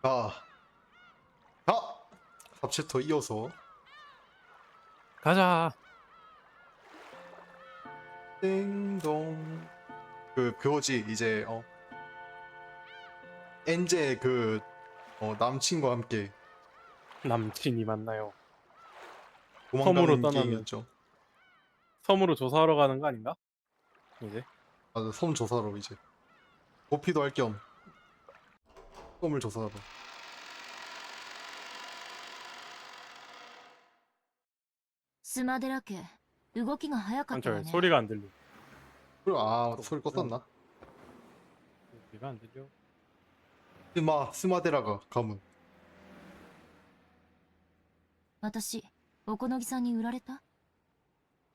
아, 아! 4챕터 이어서 가자. 띵동. 그거지 이제 엔제 남친과 함께 남친이 만나요. 도망가는 섬으로 떠나는. 게임이었죠. 섬으로 조사하러 가는 거 아닌가? 이제 아, 섬 조사로 이제 도피도 할 겸 섬을 조사하러. スマデラ家動きが早かったわ 한철 ね。 소리가 안 들려. 그리고 소리 껐었나? 소리가 안 들려. 스마데라가 가문. 私おこのぎさんに売られた？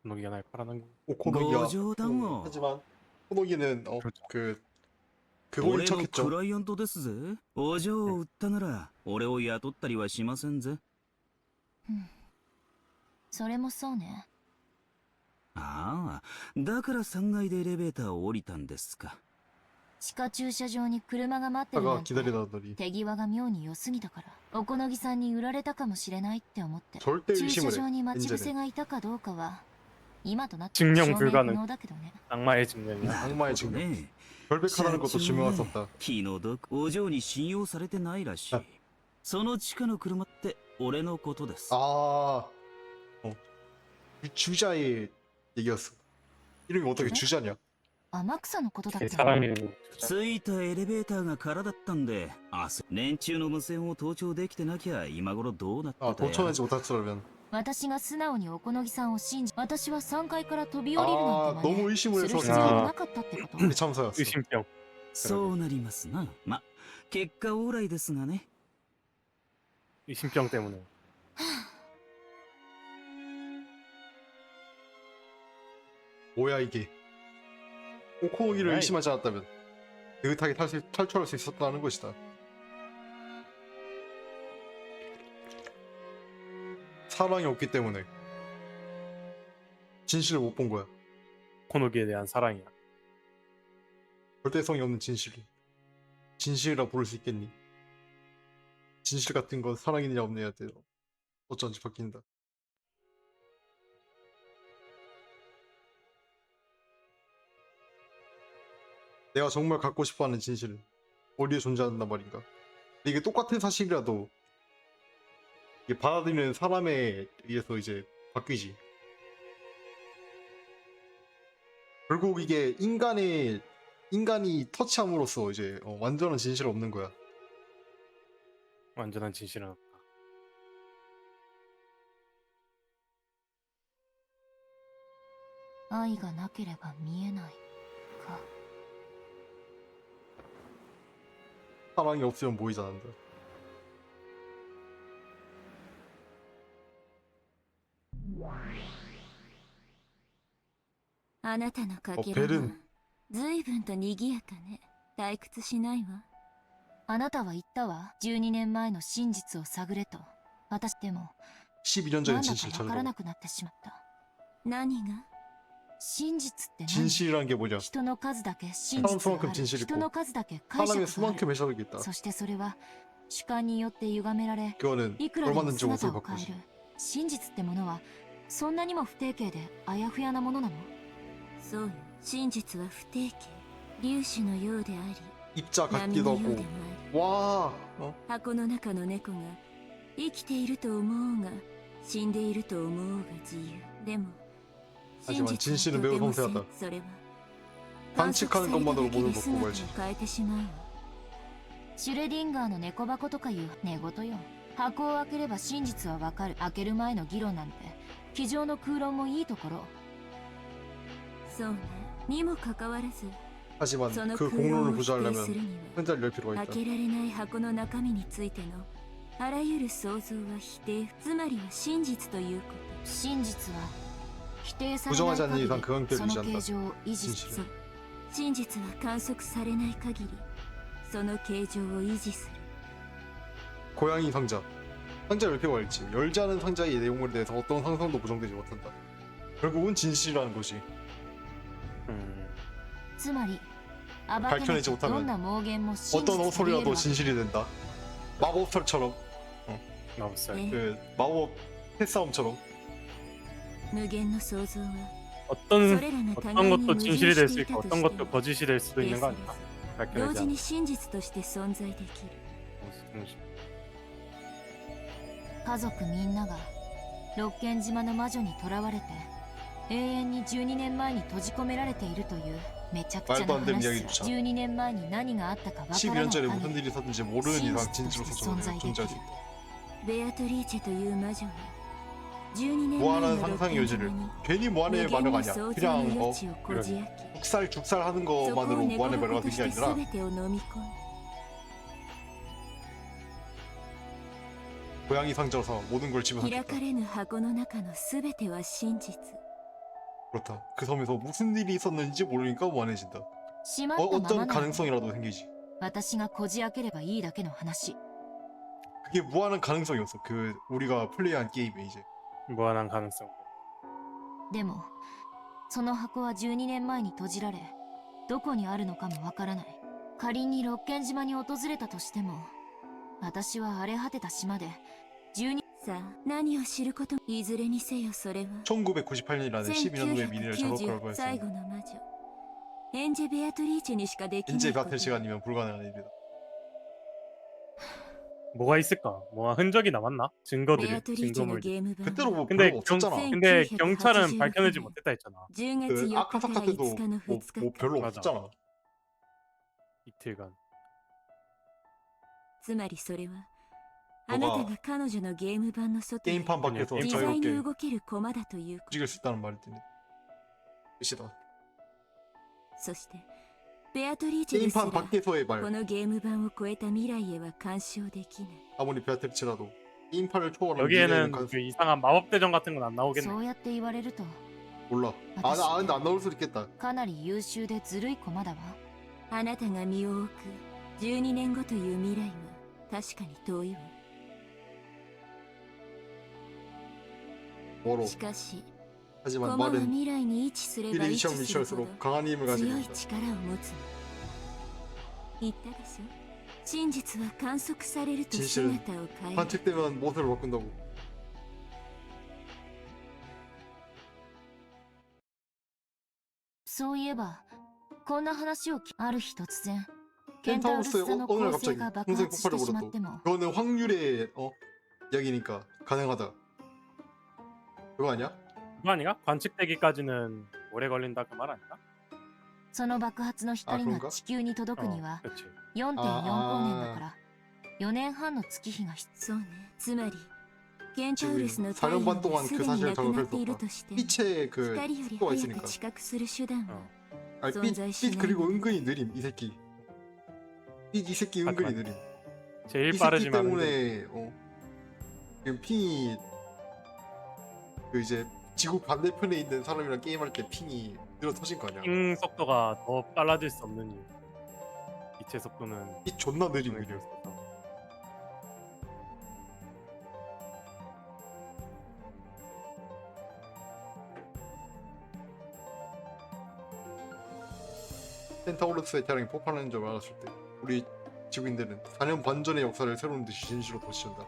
너기가 날 팔아난 거. 오코노기가 ご冗談を 하지만 코노기는 그렇죠. 그거인 俺の 척했죠. クライアントですぜ。お嬢を売ったなら俺を雇ったりはしませんぜ。それもそうね。ああ、だから3階でエレベーターを降りたんですか。地下駐車場に車が待ってるな 아가 んて 기다리다더니 手際が妙に良すぎたからおこのぎさんに売られたかもしれないって思って 절대 駐車 의심을 場 해. に待ち伏せ 엔제는 がいたかどうかは今となって 증명 証明不 불가능. 能だけどね。 악마의 증명이야. 악마의 증명. ね 결백하라는 것도 증명했었다. 気の毒。お嬢に信用されてないらしいあ。その地下の車って俺のことです。 주자의 얘기였어. 이름이 어떻게 네? 주자냐? 天草のことだったの？ 사람이 着いたエレベーターが空だったんで、明日連中の無線を盗聴できてなきゃ今頃どうなってたや。 도청하지 못했더라면 私が素直におこのぎさんを信じ私は3階から飛び降りるなんて真似 너무 의심을 する 해서 必要がなかったってこと？ 참사였어. 의심병. そうなりますな。ま、結果オーライですがね。 의심병 때문에. 뭐야 이게? 오코노기를 뭐야, 의심하지 않았다면 느긋하게 탈출할 수 있었다는 것이다. 사랑이 없기 때문에 진실을 못 본 거야. 코노기에 대한 사랑이야. 절대성이 없는 진실이라 부를 수 있겠니? 진실 같은 건 사랑이냐 없느냐에 대해 어쩐지 바뀐다. 내가 정말 갖고 싶어하는 진실 어디에 존재한단 말인가? 근데 이게 똑같은 사실이라도 이게 받아들이는 사람에 의해서 이제 바뀌지. 결국 이게 인간이 터치함으로써 이제 완전한 진실은 없는 거야. 완전한 진실은 없다. 愛がなければ見えないか。 사랑이 없으면 보이지 않는다. あなたのかけベルンらは随分と賑やかね。退屈しないわ。あなたは言ったわ。12年前の真実を探れと。私でも 12년 な 전의 んだ 진실 かわからな 찾으라고. くなってしまった。何が？真実って何？ 진실이란 게 뭐냐? 人の数だけ真사람 実があ 수만큼 る。 진실이 人 있고 の数だけ解 사람의 釈がある。 수만큼 해석이 있다. そしてそれは主観によって歪められ、 그거는 いくらでも 얼마든지 姿 옷을 を変え 바꾸지. る。真実ってものはそんなにも不定形であやふやなものなの？そうよ。真実は不定形。粒子のようであ 입자 り、波 같기도 のようで 하고. もあ 와. る。箱の中の猫が生きていると思おうが死んでいると思おうが自由。でも 하지만 真実は 진실은 とて 매우 も 섬세하다. それは 관측하는 것만으로 모든 걸 보고 姿を 알지. 変えてしまうわ。シュレディンガーの猫箱とかいう寝言よ。箱を開ければ真実はわかる。開ける前の議論なんて机上の空論もいいところ。そうね。にもかかわらず 하지만 その 그 空論 공론을 を否定す 부조하려면 るには 혼자를 열 필요가 開 있다. けられない箱の中身についてのあらゆる想像は否定。つまりは真実ということ。真実は否定されない 부정하지 않는 限 이상 그 り 관계를 その 유지한다. 形状を維持す 진실은. る。真実は観測されない限りその形状を維持する。 고양이 상자. 상자 열 필요가 있지. 열지 않은 상자의 내용에 대해서 어떤 상상도 부정되지 못한다. 결국은 진실이라는 것이. つまり暴けな 밝혀내지 きゃどん 못하면 な妄言も真 어떤 実と言える 헛소리라도 わけ。 진실이 된다. 마법설처럼 나왔어요. え 그 마법 패싸움처럼 無限の想像は 어떤 それらが 어떤 互いに 것도 矛盾 진실이 될 し 수 ていた 있고 と 어떤 して 것도 も 거짓이 될 수도 있는 거 ベース 아닌가? 同 밝혀내지 時 않아. に真実として存在できる家族みんなが六軒島の魔女に囚われて永遠に12年前に閉じ込められているというめちゃくちゃな 말도 안 되는 話 이야기조차 12年前に何があったかわからない 12년 전에 限 무슨 り 일이 있었는지 모르는 이상 진실로 사정을 존재할 수 있다. ベアトリーチェという魔女は12年前 무한한 の六 상상의 軒 여지를 島に 괜히 無 무한의 限 만화가 の 아니야. 想像の 그냥 余地をこじ焼き 죽살 하는 そこを 것만으로 猫 무한의 箱 만화가 と 된 し 게 て 아니라 全てを飲み込んだ 고양이 상자로서 모든 걸 開 집어삼켰다. かれぬ箱の中の全ては真実 그렇다. 그 섬에서 무슨 일이 있었는지 모르니까 무한해진다. 閉まったまま 어떤 なら 가능성이라도 생기지. 私がこじ開ければいいだけの話 그게 무한한 가능성이었어. 그 우리가 플레이한 게임에 이제 무한한 가능성. でもその箱は12年前に閉じられどこにあるのかもわからない仮に六軒島に訪れたとしても私は荒れ果てた島で12さあ何を知ることいずれにせよそれは 1998년이라는 12년 후의 미래를 작업하라고 1990最 했으니 後の魔女エンジェ・ベアトリーチェにしかできない 인제 こと 바텔 시간이면 불가능한 일이다. 뭐가 있을까? 뭐가 흔적이 남았나? ベア 증거들이 トリーチェの 증거물. ゲーム版 그때로 뭐 근데 별거 없었잖아. 근데 1986 경찰은 밝혀내지 못했다 했잖아. 10月 그 4日 아카사카 から 때도 5日の 뭐, 2日 뭐 별로 맞아. 없었잖아. 이틀간. つまりそれはあなたが彼女のゲーム版の外へ 게임판 밖에서 게임 自在に 자유롭게 動ける駒だということ 움직일 수 있다는 말이 뜨네. 끝이다. そしてベアトリーチェですら 게임판 밖에서의 こ 말. のゲーム版を超えた未来へは干渉できない 아무리 베아트리치라도 게임판을 초월한 여기에는 미래에는 가... 그 이상한 마법 대전 같은 건 안 そ 나오겠네. うやって言われると 몰라. 아, 나 근데 안 나올 수도 있겠다. かなり優秀でずるい駒だわあなたが身を置く12年後という未来は確かに遠いわ 멀어. しかし 하지만 駒は 말은 未来に位置すれば 미래 位置 시험 するほど 미쳐할수록 강한 힘을 가지고 強い 있다. 力を持つの言ったでしょ真実は観測されると 진실은 姿を変える 관측되면 모습을 바꾼다고. そういえばこんな話をある日突然ケンタウルス 켄타우로스의 座の 오늘 構成 갑자기 が爆 혼선이 発して 폭발을 しまっ 벌였다. ても 그거는 확률의 이야기니까 가능하다. 그거 아니야? 그거 아니가? 관측되기까지는 오래 걸린다 그 말 아닌가? その爆発の光があそうか地球に届くには 그렇지. 4.4光年だから4年半の月日がそうねつまりケンタウルスの太陽 4년 반 が 동안 す 그 でに 사실을 なくなっている 작업했었다. として 빛의 그 光より 속도가 早 있으니까. く知覚する手段は 아니, 존재하시네. 빛 그리고 은근히 느림 이 새끼. 이 새끼 은근히 느림. 제일 이 새끼 빠르지만 때문에 지금 핑이 그 이제 지구 반대편에 있는 사람이랑 게임할 때 핑이 늘어 터진 거 아니야? 핑 속도가 더 빨라질 수 없는 이유. 빛의 속도는 이 존나 느림 정해져 느려. 있어서. 켄타우로스의 태양이 폭발하는 줄 알았을 때 우리 지구인들은 4년 반 전의 역사를 새로운 듯이 진실로 도시한다.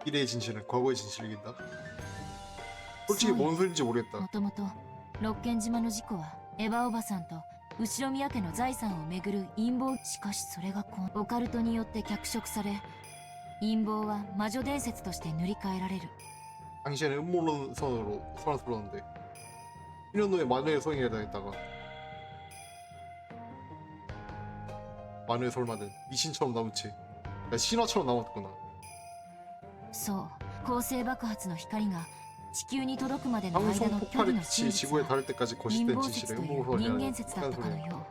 미래의 진실은 과거의 진실을 이긴다. 솔직히 뭔 소리인지 모르겠다. もともと六軒島の事故はエヴァおばさんと後ろ宮家の財産をめぐる陰謀しかしそれがオカルトによって脚色され陰謀は魔女伝説として塗り替えられる 당시에는 음모론선으로 소란스러웠는데 1년 후에 마녀의 소행에 당했다가 마녀의 설마는 미신처럼 남은 채 신화처럼 남았구나. そう恒星爆発の光が地球に届くまでの間 방송 の距 폭발의 離の 빛이 真実 지구에 は 닿을 때까지 陰 거짓된 謀説 진실의 という人 음모론이라는 間説だったかの 소리야. よ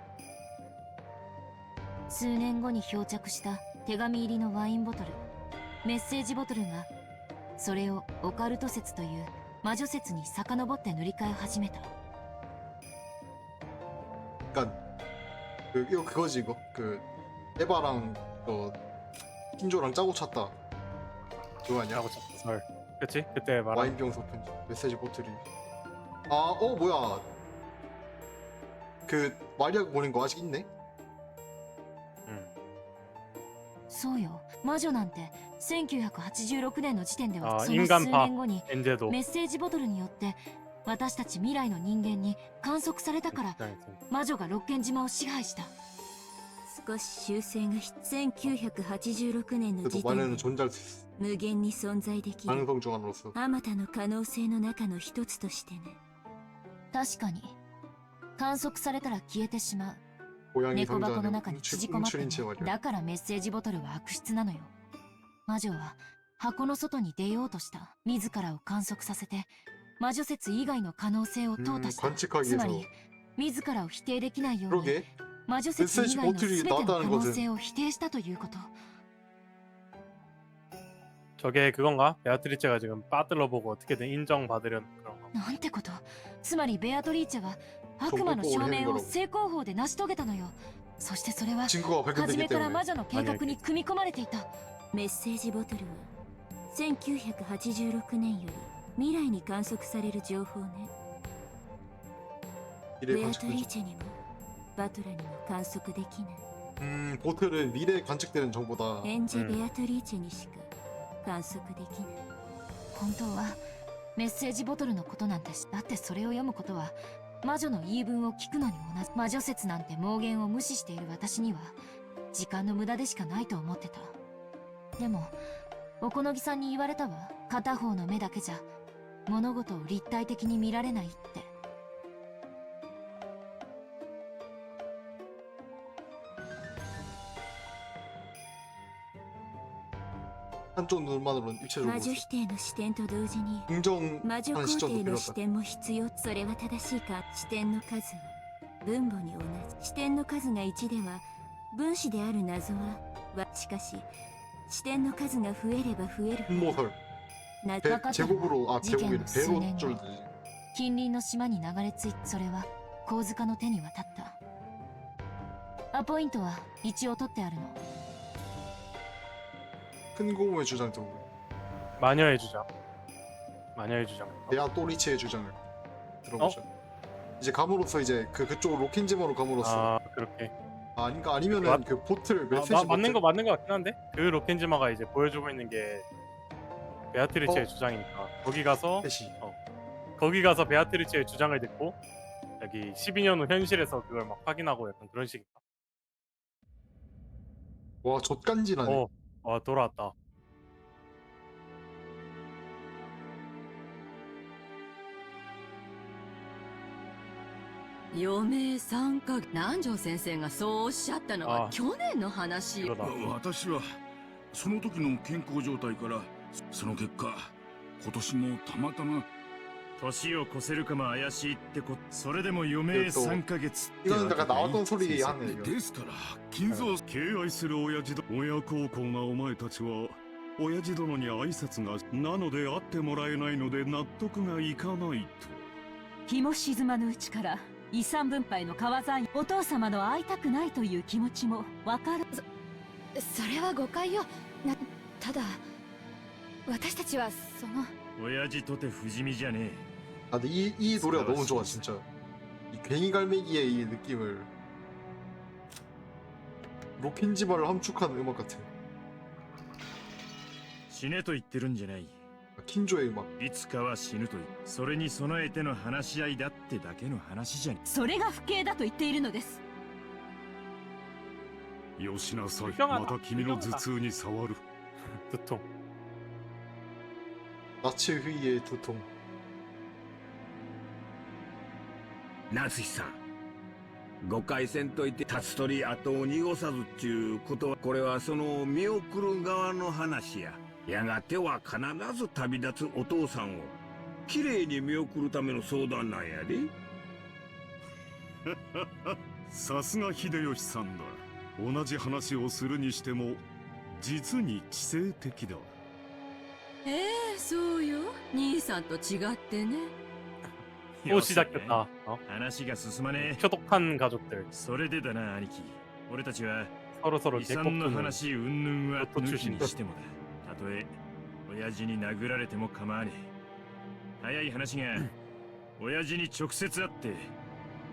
う数年後に漂着した手紙入りのワインボトルメッセージボトルがそれをオカルト説という魔女説に遡って塗り替え始めた 그러니까 이거 그거지 이거 그 에바랑 신조랑 짜고 찼다. 그거 아니야? 하고 싶은 설. 그치? 그때 말한 와인병석 편지 메시지 보틀이. 뭐야, 그 마리아가 보낸 거 아직 있네? そうよ、魔女なんて1986年の時点ではあその数인간파 年後に 엔제도 メッセージボトルによって私たち未来の人間に観測されたから魔女が六軒島を支配した。少し修正が1986年の 그래도 時点 마리아는 で 존재할 수 있어. 無限に存在できる 가능성 중 하나로서. あまたの可能性の中の一つとしてね。確かに観測されたら消えてしまう。 고양이 猫箱 상자 の 안에 中に縮こまって 훔친 채 も 말이야. だからメッセージボトルは悪質なのよ。魔女は箱の外に出ようとした。自らを観測させて魔女説以外の可能性を淘汰した。 관측하기 つま 위해서. り自らを否定できないように 그러게. 魔女説以外の全ての可 나왔다는 能 것은 性を否定したということ。 저게 그건가? 베아트리체가 지금 빠들러 보고 어떻게든 인정받으려는 그런 거. なんてこと。つまりベアトリーチェは悪魔の証明を正攻法で成し遂げたのよ。そしてそれは 증거가 初 발견되기 めから 때문에. 魔女の計画に組み込まれていた。メッセージボトルは1986年より未来に観測される情報ね。 미래 ベアトリー 관측. チェにもバトラにも観測できない。 보틀은 미래에 관측되는 정보다. エンジェベアトリーチェにしか観測できない。本当はメッセージボトルのことなんて。だってそれを読むことは魔女の言い分を聞くのに同じ。魔女説なんて妄言を無視している私には時間の無駄でしかないと思ってた。でもおこのぎさんに言われたわ。片方の目だけじゃ物事を立体的に見られないって。 한쪽 눈만으로는 魔 입체적으로 女否定の視点と同時に 긍정하는 魔女皇 시점도 帝の視 필요하다. 点も必要。それは正しいか。視点の数は分母に同じ。視点の数が1では分子である謎はしかし視点の数が増えれば増えるほど 분모설. な 제곱으로 제곱이 지금 배로 쓰는 줄지. 近隣の島に流れ着いた。それは神塚の手に渡った。アポイントは一応取ってあるの。 큰 고음의 주장도 마녀의 주장. 마녀의 주장. 베아 또리치의 주장을 들어보죠. 이제 감으로써 이제 그쪽 로킨지머로 감으로써. 아 그렇게. 아닌가 아니면은 맞- 그 보틀 아, 메시지 맞는 거 보틀. 맞는 거 같긴 한데 그 로켄즈마가 이제 보여주고 있는 게 베아트리체의 주장이니까 거기 가서 베아트리체의 주장을 듣고 여기 12년 후 현실에서 그걸 막 확인하고 약간 그런 식인가? 와 젖간지나네. 돌아왔다. 余命3ヶ月。南條先生がそうおっしゃったのあは去年の話よ。 이거다. 私はその時の健康状態からその結果今年もたまたま年を越せるかも怪しいってこそれでも余命えっと3ヶ月って 이거는 わけ 약간 かい 나왔던 소리 하네 이거. ですから金蔵敬愛する親父ど親孝行なお前たちは親父殿に挨拶がなので会ってもらえないので納得がいかないと日も沈まぬうちから遺産分配の川山お父様の会いたくないという気持ちもわかる。それは誤解よ。ただ私たちはその親父とて不死身じゃね 아 근데 이 노래가 너무 좋아 진짜. 이 괭이 갈매기의 이 느낌을 로킨지마를 함축한 음악 같아. え死ねと言ってるんじゃない 킨조의 음악. いつかは死ぬと言うそれに備えての話し合いだってだけの話じゃねそれが不敬だと言っているのです。よしなさい 불평하다. また君の頭痛に触る 두통. 나치 회의의 두통. 夏日さん誤解せんといて立つ鳥後を濁さずっちゅうことはこれはその見送る側の話ややがては必ず旅立つお父さんをきれいに見送るための相談なんやでさすが秀吉さんだ同じ話をするにしても実に知性的だそうよ。兄さんと違ってね。 또 시작됐다. 話が進まねえ 표독한 가족들 それでだな兄貴俺たちは 서로 遺産の 개꼽는 話云々はロット抜き中心にしてもだたとえ親父に殴られても構わねえ。早い話が親父に直接会って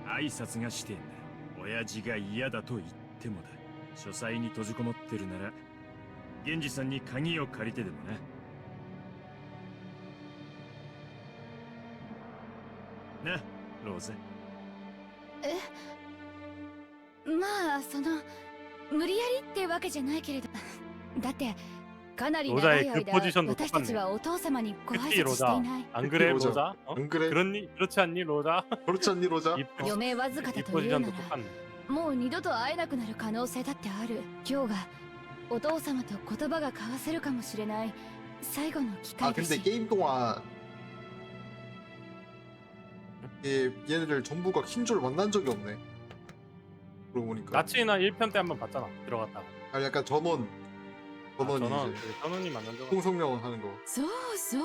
挨拶がしてんだ。親父が嫌だと言ってもだ。書斎に閉じこもってるなら源氏さんに鍵を借りてでもな。な、ローゼ。まあ無理やりってわけじゃないけれどだってかなり長い 로자의 그 間 포지션도 私たち 똑같네. はお父様にご挨 그치 拶してい 로자. ない。 안 그래 로자. 로자? 어? 안 그래? 그렇지 않니 로자? 그렇지 않니 로자? 이, 余命わずか 이 だというな 포지션도 ら 똑같네. もう二度と会えなくなる可能性だってある。今日がお父様と言葉が交わせるかもしれない最後の機 아 会だ 근데 し。 게임 동안 얘네들 전부가 킨조를 만난 적이 없네. 그러고 보니까. 나치나 1편 때 한번 봤잖아. 들어갔다가. 아 약간 전원이 전원, 이제 전원이 만난 적 통성명 하는 거. そうそう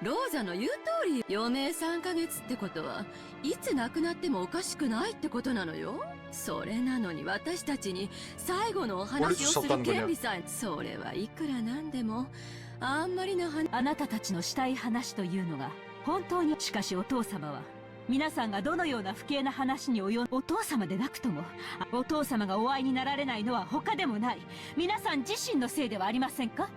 ローザの言う通り余命3ヶ月ってことはいつ亡くなってもおかしくないってことなのよ。それなのに私たちに最後のお話をする権利さえ、それはいくらなんでもあんまりな話。あなたたちのしたい話というのが本当に。しかしお父様は皆さんがどのような不敬な話に及んお父様でなくともお父様がお会いになられないのは他でもない皆さん自身のせいではありませんか。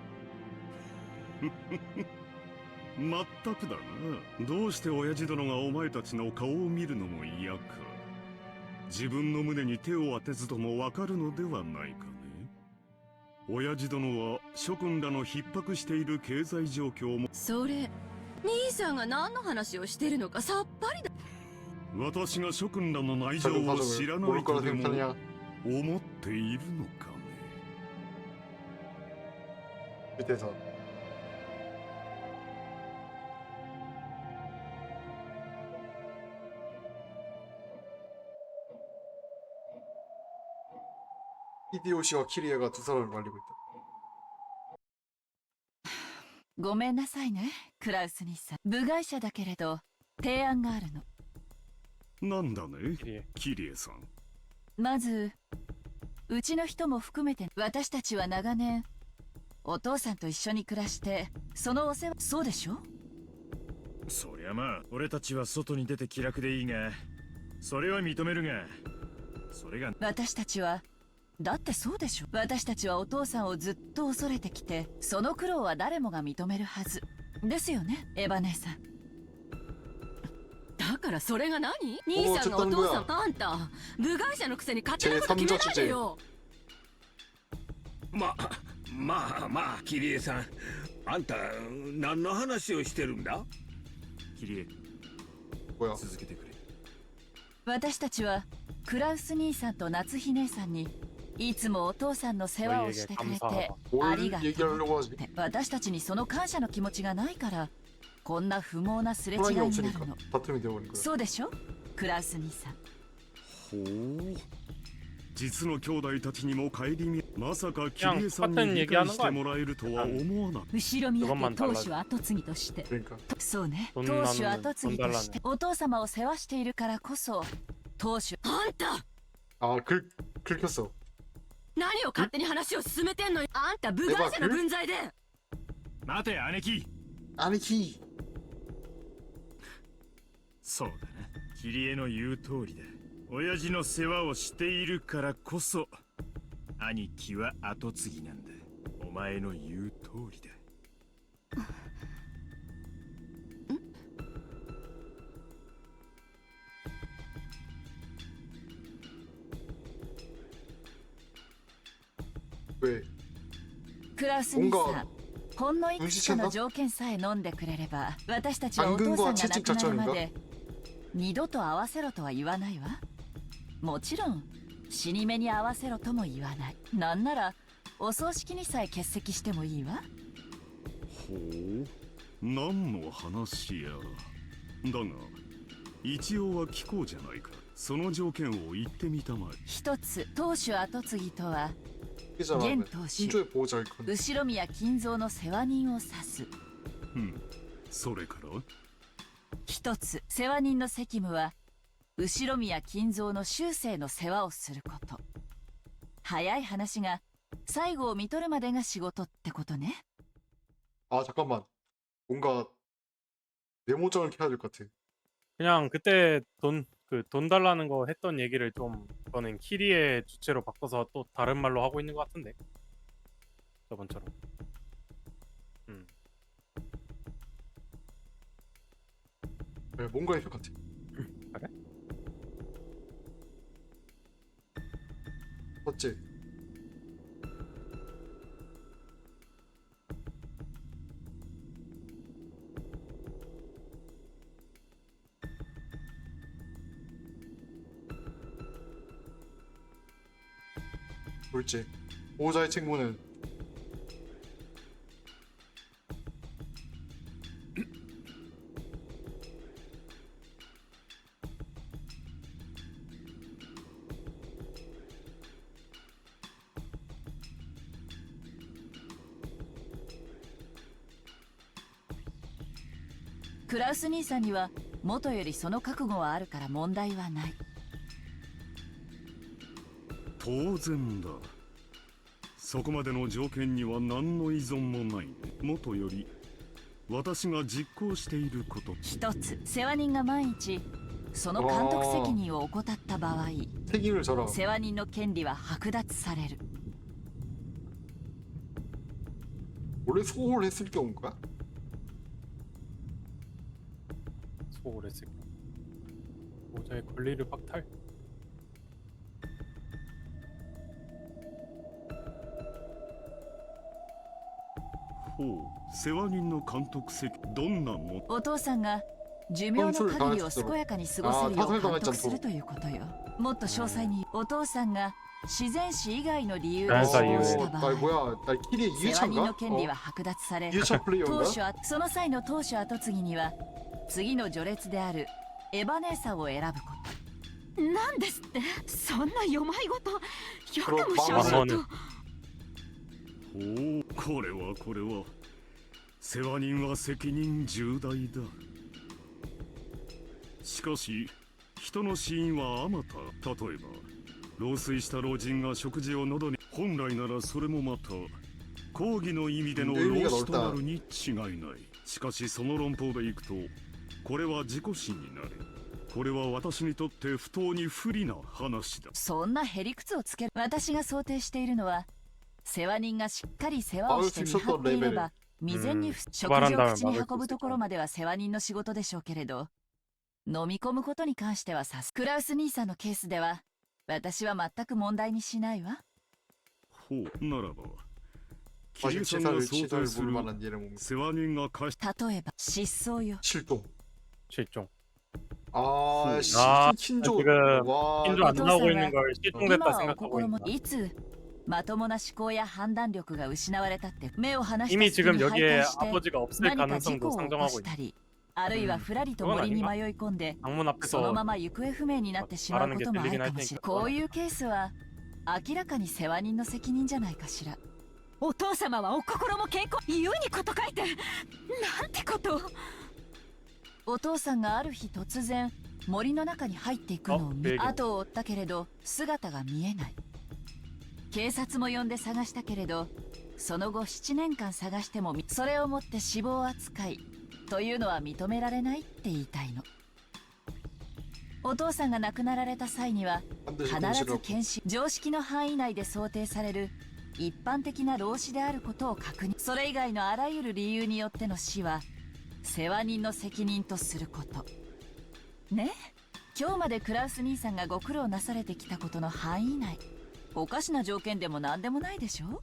まったくだな。どうして親父殿がお前たちの顔を見るのも嫌か。自分の胸に手を当てずともわかるのではないかね。親父殿は諸君らの逼迫している経済状況も。それ兄さんが何の話をしてるのかさっぱりだ。私が諸君らの内情を知らないとでも思っているのかね。 밑에서 히데요시와 키리에가 두 사람을 말리고 있다. ごめんなさいねクラウス兄さん。部外者だけれど提案があるの。なんだねキリエさん。まずうちの人も含めて私たちは長年お父さんと一緒に暮らしてそのお世話。そうでしょ。そりゃまあ俺たちは外に出て気楽でいいがそれは認めるがそれが。私たちはだってそうでしょ。私たちはお父さんをずっと恐れてきてその苦労は誰もが認めるはずですよねエヴァ姉さん。だからそれが何？兄さんがお父さん。あんた部外者のくせに勝手なこと決めないでよ。まあキリエさん、あんた何の話をしてるんだ？キリエ뭐야続けてくれ。私たちはクラウス兄さんと夏日姉さんにいつもお父さんの世話をしてくれてありがとうって。私たちにその感謝の気持ちがないからこんな不毛なすれ違いになるの。そうでしょクラウス兄さん。ほう実の兄弟たちにも顧みまさかキリエさんに理解してもらえるとは思わない。後ろ宮家当主後継ぎとして。そうね当主後継ぎとしてお父様を世話しているからこそ当主。あんた긁혔어。何を勝手に話を進めてんのよ。あんた部外者の分際で。待て姉貴。姉貴。そうだなキリエの言う通りだ。親父の世話をしているからこそ兄貴は後継ぎなんだ。お前の言う通りだ。クラウス兄さんほんのいくつかの条件さえ飲んでくれれば私たちはお父さんが亡くなるまで二度と会わせろとは言わないわ。もちろん死に目に合わせろとも言わない。なんならお葬式にさえ欠席してもいいわ。ほう何の話やら。だが一応は聞こうじゃないか。その条件を言ってみたまえ。一つ当主後継ぎとは現当主後宮金蔵の世話人を指す。それから一つ世話人の責務は後宮金蔵の終生の世話をすること。早い話が最後を見とるまでが仕事ってことね。아 잠깐만. 뭔가 메모장을 켜야 될 것 같아. 그냥 그때 돈 달라는 거 했던 얘기를 좀 저는 키리의 주체로 바꿔서 또 다른 말로 하고 있는 것 같은데 저번처럼. 네, 뭔가 있을 것 같아. 그래? 맞지? 둘째, 보호자의 책무는クラウス兄さんには元よりその覚悟はあるから問題はない。当然だ。そこまでの条件には何の依存もないね。元より私が実行していること。一つ、世話人が万一その監督責任を怠った場合、 책임을 져라. 世話人の権利は剥奪される。 원래 소홀 했을 경우인가? 소홀했을 경우 보호자의 권리를 박탈? ほう、世話人の監督責どんなも。お父さんが寿命の限りを健やかに過ごせるよう監督するということよ。もっと詳細に、お父さんが自然死以外の理由で死亡した場合、 뭐야? 나 키리 世話人の 유찬가? 権利は剥奪され、 유찬 플레이어인가? 当主はその際の当主後継ぎには次の序列であるエバネーサを選ぶこと。なんですって、そんなよまいごと、よくも少まあ々と。ほう、これは世話人は責任重大だ。しかし人の死因はあまた。例えば老衰した老人が食事を喉に、本来ならそれもまた講義の意味での老死となるに違いない。しかしその論法でいくとこれは自己死になる。これは私にとって不当に不利な話だ。そんなへりくつをつける。私が想定しているのは、世話人がしっかり世話をして見張っていれば未然に食事を口に運ぶところまでは世話人の仕事でしょうけれど、飲み込むことに関してはさす。クラウス兄さんのケースでは私は全く問題にしないわ。ほう、ならば 아직 キリさんが想 치사를 定す 볼 る 만한 예를 봅니다. 世話人が貸し例えば失踪よ。 실종. 실종. 아, 아, 신조. 지금 와, 신조 안 나오고 있는 걸 今 실종됐다 はお 생각하고 心も 있나? いつまともな思考や判断力が失われたって目を離した 이미 隙 지금 に徘 여기에 徊して 아버지가 없을 何か事 가능성도 故を起こ 상정하고 し 있다. たり、あるいはふらりと森に迷い込んで 방문 その 앞에서 まま行方不明になってしまうこともあるかもしれない。こういうケースは明らかに世話人の責任じゃないかしら。お父様はお心も健康、言うにこと書いて、なんてこと。お父さんがある日突然森の中に入っていくのを見、後を追ったけれど姿が見えない。警察も呼んで探したけれど、その後7年間探してもそれをもって死亡扱いというのは認められないって言いたいの。お父さんが亡くなられた際には必ず検視、常識の範囲内で想定される一般的な老死であることを確認。それ以外のあらゆる理由によっての死は世話人の責任とすることね。今日までクラウス兄さんがご苦労なされてきたことの範囲内、おかしな条件でも何でもないでしょ。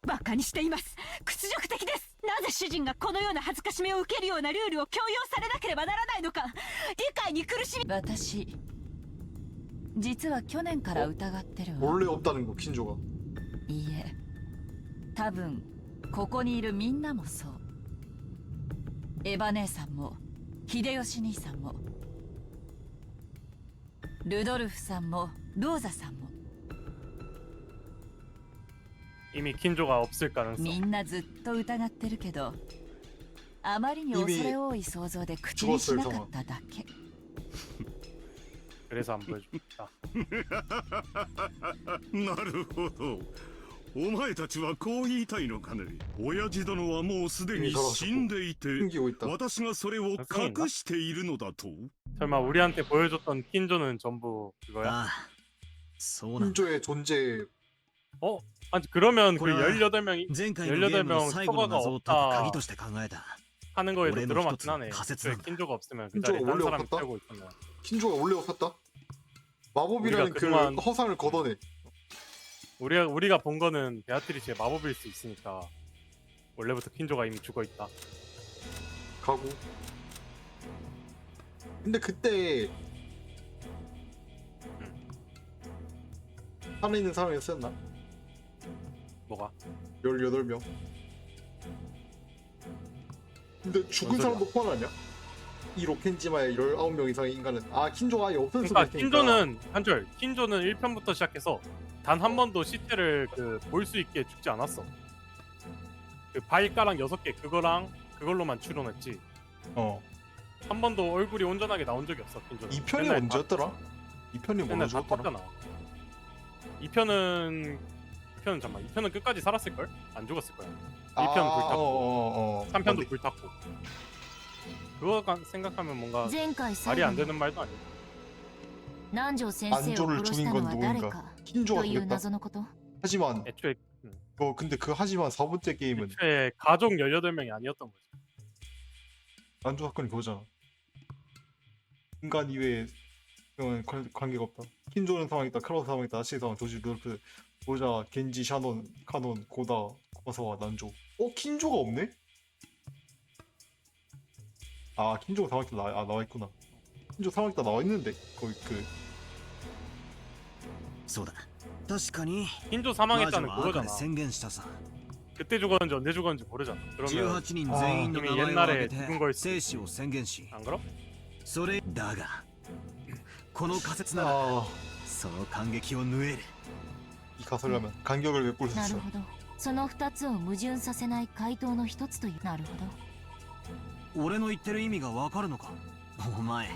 バカにしています。屈辱的です。なぜ主人がこのような恥ずかしめを受けるようなルールを強要されなければならないのか、理解に苦しみ。私実は去年から疑ってるわ。 원래 없다는 거 킨조가. いいえ、多分ここにいるみんなもそう。エヴァ姉さんも秀吉兄さんもルドルフさんもローザさんも 이미 킨조가 없을 가능성. みんなずっと疑ってるけど、あまりに恐れ多い想像で口にしなかっただけ。 그래서 안 보여줬다. なるほど。お前たちはこう言いたいのかね。親父殿はもうすでに死んでいて、 숨기고 있다. 私がそれを隠しているのだと。 설마 우리한테 보여줬던 킨조는 전부 그거야? 아, 소나. 킨조의 존재. 어? 아니 그러면 그 그래. 18명이 18명 스토가가 없다 하는 거에도 올해는 들어맞긴 히토츠 하네. 가세츠난다. 킨조가 없으면 그 킨조가 자리에 딴 원래 사람이 없었다? 빼고 있었나. 킨조가 원래 없었다? 마법이라는 우리가 그 그동안- 허상을 걷어내. 우리가 본 거는 베아트리스의 마법일 수 있으니까 원래부터 킨조가 이미 죽어 있다. 가고. 근데 그때 산에 있는 사람이 쓰였나? 뭐가? 18명. 근데 죽은 뭔 소리야? 사람도 포함 아니야? 이 로켄지마의 19명 이상의 인간은 아킨조가 아예 없을 수도 그러니까 있으니까. 킨조는 한절 킨조는 1편부터 시작해서 단 한 번도 시체를 그 볼 수 있게 죽지 않았어. 그 바위가랑 6개 그걸로만 출연했지. 한 번도 얼굴이 온전하게 나온 적이 없어 킨조는. 2편이 맨날 언제였더라? 2편이 맨날 뭐로 다 죽었더라? 컸잖아. 2편은 잠깐만 2편은 끝까지 살았을 걸? 안 죽었을 거야. 1편 불탔고 3편도 불탔고. 그거 생각하면 뭔가 前回 말이 最後 안 に 되는 말도 아니고. 南條先生を 안조를 殺し 죽인 たの 건 は誰 누군가? か 킨조가 という 죽였다. 謎のこと 하지만 애초에 근데 그 하지만 4번째 게임은 애초에 가족 18명이 아니었던 거지. 안조 사건이 그거잖아. 인간 이외에 관계가 없다. 킨조는 사망했다. 크라우스 사망했다. 아치 사망, 조지, 루돌프, 로자, 겐지, 샤논, 카논, 고다, 코사와, 난조. 킨조가 없네? 아 킨조가 사망했다. 나와있구나. 킨조 사망했다 나와있는데 거기 그 そうだ。確かに 킨조 魔女 사망했다는 は赤で 그거잖아. 宣言したさ。 그때 죽었는지 언제 죽었는지 모르잖아. 그러면 18人全員の名前を挙げ 옛날에 て 죽은 걸 生死を宣言し、 안 그럼? それだがこの仮説なら 아, その感激を縫える。 이 가설라면 간격을 메꿀 수 なる 있어. ほどその2つを矛盾させない回答の一つというなるほど俺の言ってる意味がわかるのか。お前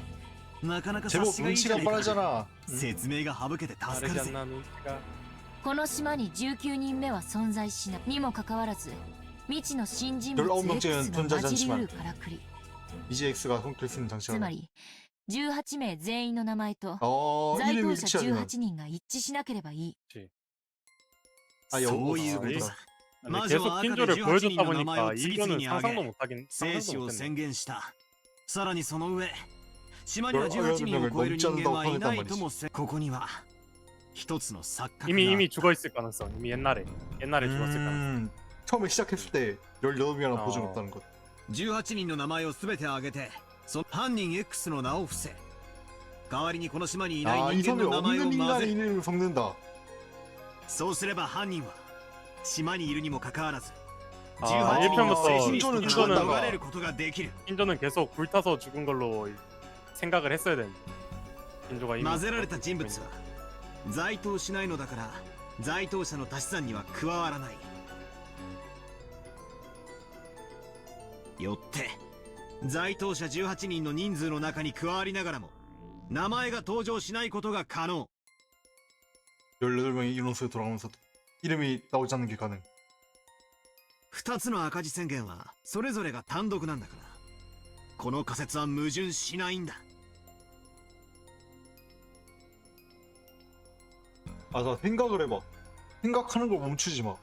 なかなか 제법 察しがいいじゃ 눈치가 ねえか。 빠르잖아. 説明が省けて助かる 다르지 ぜ。 않나 눈치가. この島に19人目は存在しないにもかかわらず未知の新人物 19 명째는 X が混じり 존재하지 うるからくり 이제 X가 손길 쓰는 つ 장치가. まり18名全員の名前と 이름이 在当者 일치하면. 18人が一致しなければいいそういうことさ。 근데 魔女 계속 は赤で 킨조를 18 보여줬다 人の名前 보니까 を次 이거는 々に挙 상상도 げ 못하긴 生 상상도 死を 못했네. 宣言した。さらにその上島には18 18人を超える人間はいないともせ。ここには一つの錯覚が 이미 죽어 있을 가능성. 이미 옛날에 죽었을 가능성. 처음에 시작했을 때 18명이라는 보증 없다는 것. 18人の名前を全て挙げてその犯人 X の名を伏せ代わりにこの島にいない 아, 이 人間 섬에 の名前を 없는 混 인간의 ぜ 이름을 섞는다. そうすれば犯人は島にいるにもかかわらず 아, 18人の 1편부터 生死リスト 킨조는 から逃れることができる 킨조는 계속 불타서 죽은 걸로 생각을 했어야 되는데 킨조가 이미 混ぜられた人物は在当しないのだから在当者の足し算には加わらないよって在当者18人の人数の中に加わりながらも名前が登場しないことが可能 18명이 인원수에 돌아가면서도 이름이 나오지 않는 게 가능. 2つの赤字宣言はそれぞれが単独なんだからこの仮説は矛盾しないんだ 아, 자 생각을 해봐. 생각하는 걸 멈추지 마.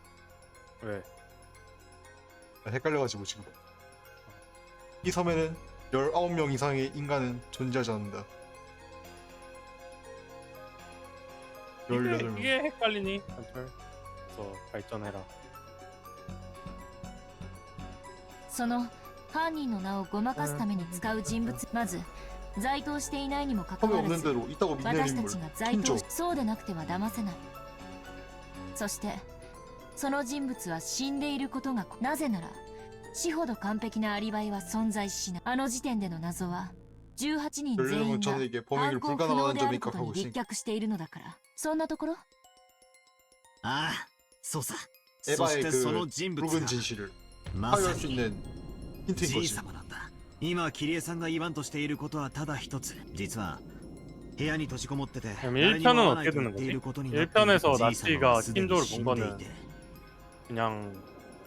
왜? 나 헷갈려가지고 지금. 이 섬에는 19명 이상의 인간은 존재하지 않는다. 18명. 이게 헷갈리니? 한철. 그래서 발전해라. その犯人の名をごまかすために使う人物まず在当していないにもかか 섬에 わら 없는 ず 대로 있다고 믿는 私た 인물. ちが在当 킨조. そうでなくては騙せないそしてその人物は死んでいることがなぜなら死ほど完璧なアリバイは存在しないあの時点での謎は18人全員 18명 が 전에게 犯 범행을 行不能 불가능하다는 であ 점이 ることに 입각하고 立 있으니 脚しているのだからそんなところああそうさそ 에바의 してその人 그 物 붉은 が 진실을 まさ 파괴할 수 に 있는 힌트인 じい 거지. 様なんだ今キリエさんが言わんとしていることはただ一つ実は部屋に閉じこもってて 그럼 誰にも会 1편은 わない 어떻게 と言 되는 っている 거지? ことになっている 1편에서 じい様は 나치가 すでに 킨조를 死 본 んでい 거는 て 그냥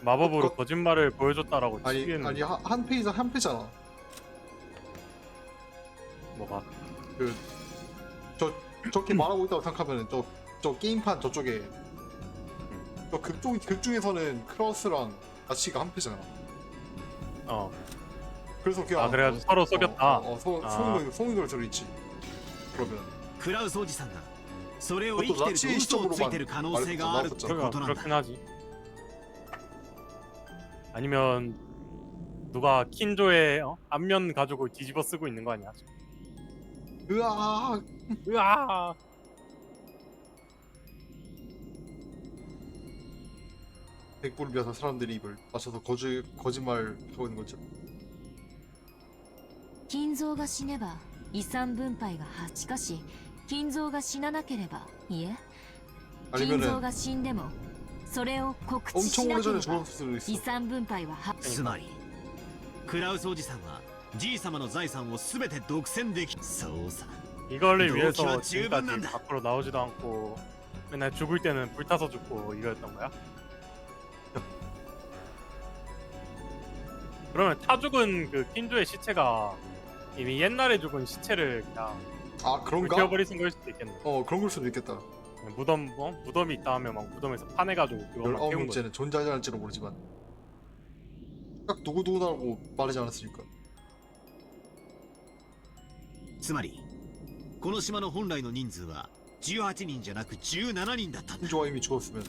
마법으로 어, 거짓말을 보여줬다라고 아니 치기에는 아니 한 페이지 한 패잖아. 뭐가 저렇게 말하고 있다고 생각하면은 저 게임판 저쪽에 극 중에서는 크라우스랑 아치가 한 패잖아. 어. 그래서 그냥 그래가지고 서로 속였다. 속는 걸 들어 있지. 그러면 クラウスおじさんがそれを生きてると嘘をついてる可能性があるってことなんだ 그렇긴 하지. 아니면 누가 킨조의 앞면 가지고 뒤집어 쓰고 있는 거 아니야? 으아 으아. 백불을 비해서 사람들이 입을 맞춰서 거짓말 하고 있는 거죠. 金蔵が死ねば遺産分配がしかし金蔵が死ななければいえ金蔵が死んでもそれを告知し 엄청 なけれ 오래전에 ば 죽었을 수도 遺 있어. 産分配はつまりクラウスおじさんはじい様の財産を全て独占できそうさ 이거를 위해서 도끼와 지금까지 질문한다. 밖으로 나오지도 않고 맨날 죽을 때는 불타서 죽고 이거였던 거야? 그러면 타 죽은 그 킨조의 시체가 이미 옛날에 죽은 시체를 그냥 아 그런가? 불태워버린 걸 수도 있겠네. 그런 걸 수도 있겠다. 무덤이 있다 하면 막 무덤에서 파내가지고 그거 막 태운 거지. 19명째는 존재하지 않을지도 모르지만 딱 누구누구라고 말하지 않았으니까. つまりこの島の本来の人数は18人じゃなく17人だったんだ 킨조가 이미 죽었으면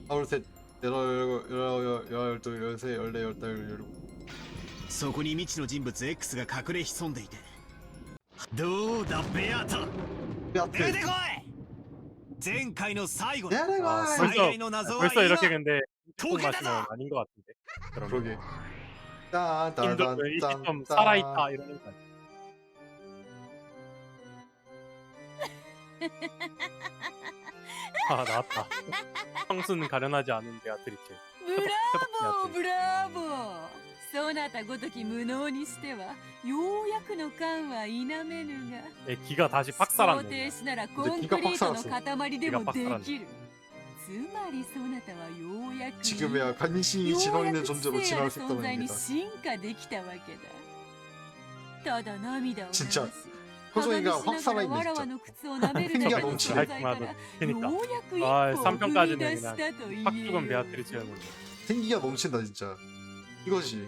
하나 둘셋 열둘 열셋 열네 열다 열일곱 そこに未知の人物 X が隠れ潜んでいてどうだベアト出てこい前回の最後 아, 最大の謎は 벌써 今 이렇게 근데 조금 도개다! 마시면 아닌 것 같은데. 그러게. 킨조 일찍 좀 살아있다 이러는 거 아니야? 아 나왔다. 청순 가련하지 않은 베아트리체. ブラボーブラボーそなたごとき無能にしてはようやくの感は否めぬが 기가 다시 想 박살났네. 定しならコンクリートの塊でもできるつまりそなたはようやく 지금에야 간신히 진화 있는 존재로 ようやく 진화할 知 수 性の存在 있다는 に 얘기다. 進化できたわけだただ涙を流し 진짜 호정이가 확 살아있네 わらわ 진짜. の靴を舐めるだ 핑계가 けの 넘치네. 存在からよ 그니까. うやく一 아 歩を踏み 3편까지는 出 그냥 したと言 확 え 죽은 よ 베아트리체였는데. 생기가 넘친다 진짜. 이거지.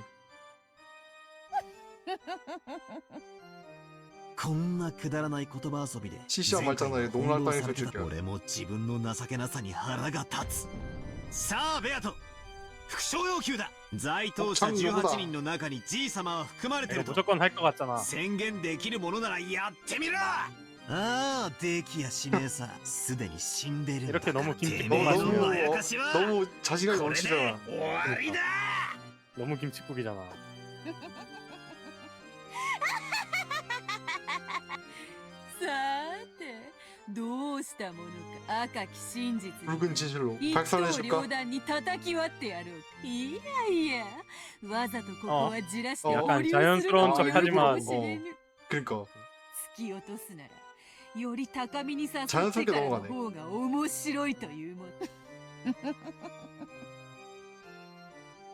こんなくだらない言葉遊びで 시시한 말장난에 농락당해서 前回 줄게요. 俺も自分の情けなさに腹が立つさあベアト副賞要求だ在当者18人の中にじい様は含まれて 이거 ると 무조건 할 것 같잖아. 宣言できるものならやってみろああできやしねえさすでに死んでるんだ 이렇게 너무 김치 てめえの 너무 まやかしは 너무 자신감이 これで 넘치잖아. 終わりだ 너무 김치국이잖아. さーてどうしたものか赤き真実に 붉은 진실로 一刀 발산해줄까? 両断に叩き割ってやろういやいやわざとここはじらして 약간 保留する 자연스러운 という 척하지만 かもしれぬ 그러니까 突き落とすならより高みに刺さって 자연스럽게 からの 넘어가네. 方が面白いというもの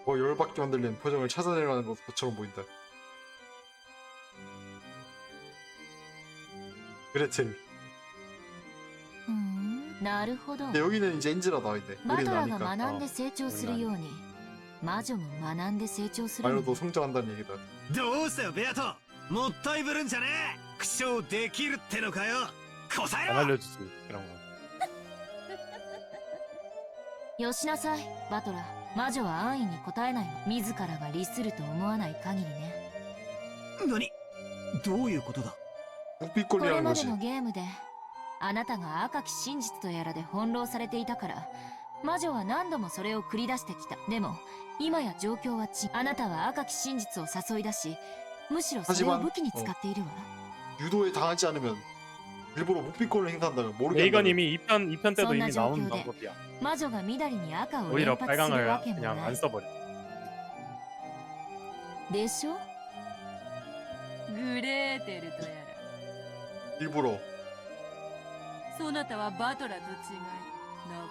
뭐 열받게 만들려는 표정을 찾아내려는 것처럼 보인다. 그레텔. なるほど 근데 여기는 이제 엔지라 나와 있네. バ 우리는 トラが 아니까. 学んで成長するように魔女も学んで成長するの 말로도 성장한다는 얘기다. どうしたよベアトもったいぶるんじゃねえ苦笑できるってのかよこさえ 안 ろ 알려주지 이런 거. よしなさいバトラ魔女は安易に答えないの自らが利すると思わない限りね何どういうことだこれ 묵비꼴이라는 まで 거지. のゲームであなたが赤き真実とやらで翻弄されていたから魔女は何度もそれを繰り出してきたでも今や状況は違うあなたは赤き真実を誘い出しむしろそれを武器に使っているわ 유도에 당하지 않으면 일부러 묵비꼴을 행사한다면 근데 모르겠네. 이건 이미 2편 때도 이미 선나 나온状況で 방법이야. 魔女が緑に赤を 오히려 連発する 빨강을 わけも 그냥 な 안 い 써버려. でしょグレーテルとやら 일부러 そなたはバトラと違い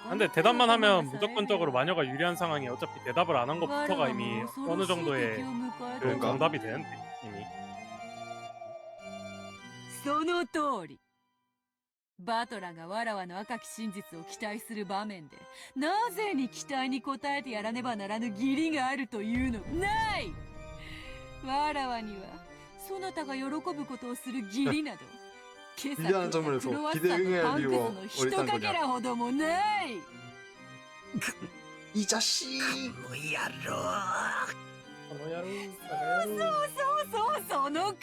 근데 대답만 하면 무조건적으로 마녀가 유리한 상황이 어차피 대답을 안 한 것부터가 이미 어느 정도의 그 정답이 되는데 이미. その通り。バトラーがわらわの赤き真実を期待する場面で、なぜに期待に応えてやらねばならぬ義理があるというのない。わらわにはそなたが喜ぶことをする義理など、今朝 미안한 점에서 クロワッサン 기대 とパン 응할 くず 이유가 の一 어딨다는 か 거냐. けらほどもない。 이 자식. この野郎。そうその顔。